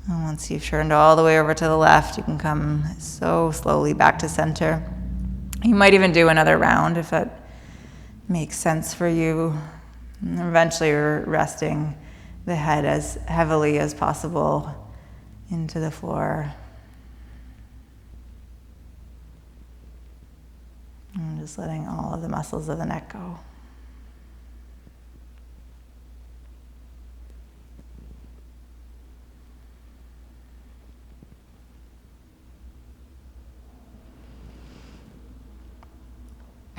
And once you've turned all the way over to the left, you can come so slowly back to center. You might even do another round if that makes sense for you. And eventually you're resting the head as heavily as possible into the floor. And just letting all of the muscles of the neck go.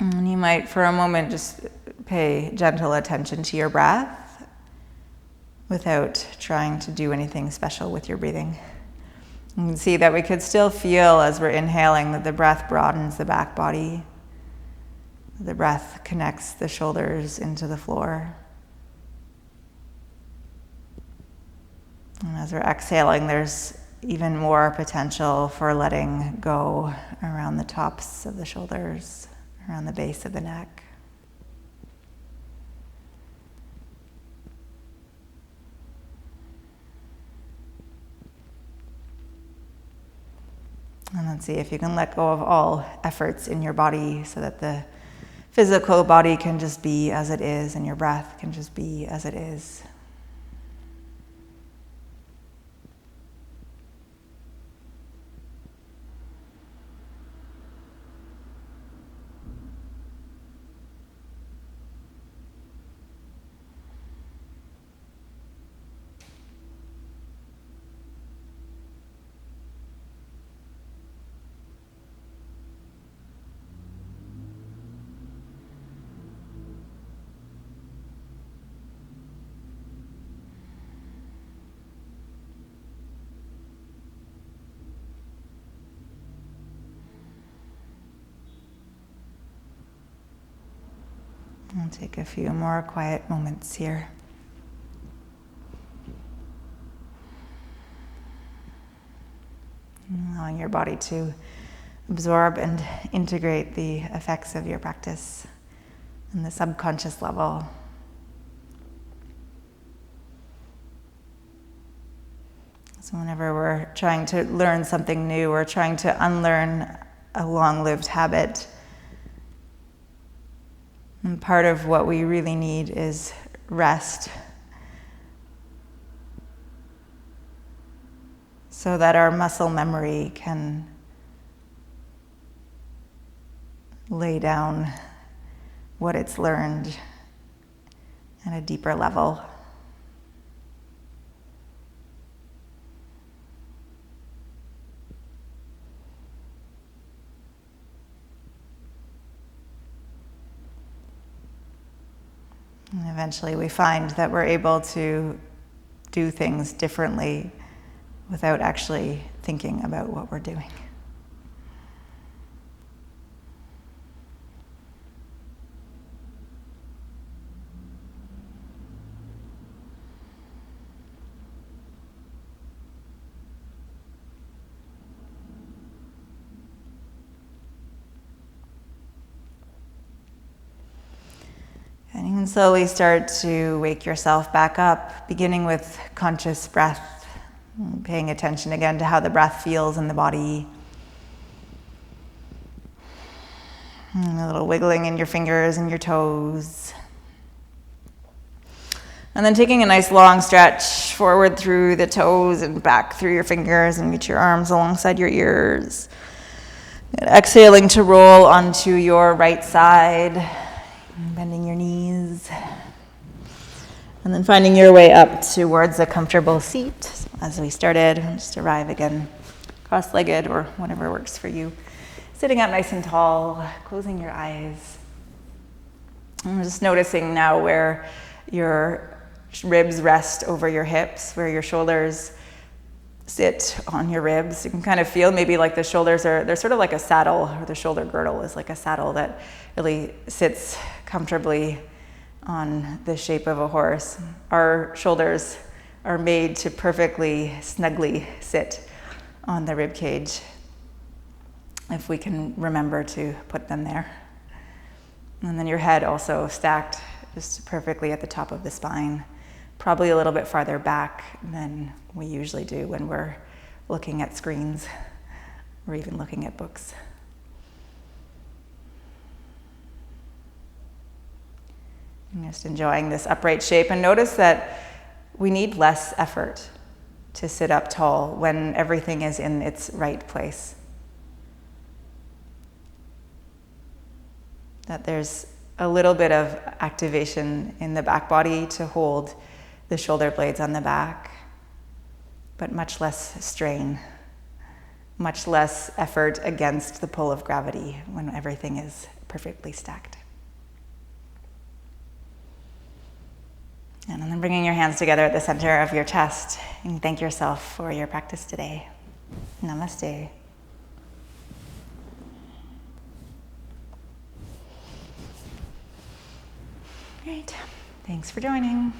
And you might, for a moment, just pay gentle attention to your breath without trying to do anything special with your breathing. You can see that we could still feel as we're inhaling that the breath broadens the back body. The breath connects the shoulders into the floor. And as we're exhaling, there's even more potential for letting go around the tops of the shoulders, around the base of the neck. And let's see if you can let go of all efforts in your body so that the physical body can just be as it is and your breath can just be as it is. I'll take a few more quiet moments here. Allowing your body to absorb and integrate the effects of your practice on the subconscious level. So whenever we're trying to learn something new or trying to unlearn a long-lived habit, and part of what we really need is rest, so that our muscle memory can lay down what it's learned at a deeper level. And eventually we find that we're able to do things differently without actually thinking about what we're doing. And you can slowly start to wake yourself back up, beginning with conscious breath, paying attention again to how the breath feels in the body. And a little wiggling in your fingers and your toes. And then taking a nice long stretch forward through the toes and back through your fingers and reach your arms alongside your ears. And exhaling to roll onto your right side. Bending your knees, and then finding your way up towards a comfortable seat. As we started, just arrive again cross-legged or whatever works for you. Sitting up nice and tall, closing your eyes. And just noticing now where your ribs rest over your hips, where your shoulders sit on your ribs. You can kind of feel maybe like the shoulders they're sort of like a saddle, or the shoulder girdle is like a saddle that really sits comfortably on the shape of a horse. Our shoulders are made to perfectly, snugly sit on the rib cage if we can remember to put them there. And then your head also stacked just perfectly at the top of the spine, probably a little bit farther back than we usually do when we're looking at screens or even looking at books. I'm just enjoying this upright shape, and notice that we need less effort to sit up tall when everything is in its right place. That there's a little bit of activation in the back body to hold the shoulder blades on the back, but much less strain, much less effort against the pull of gravity when everything is perfectly stacked. And then bringing your hands together at the center of your chest, and thank yourself for your practice today. Namaste. Great. Thanks for joining.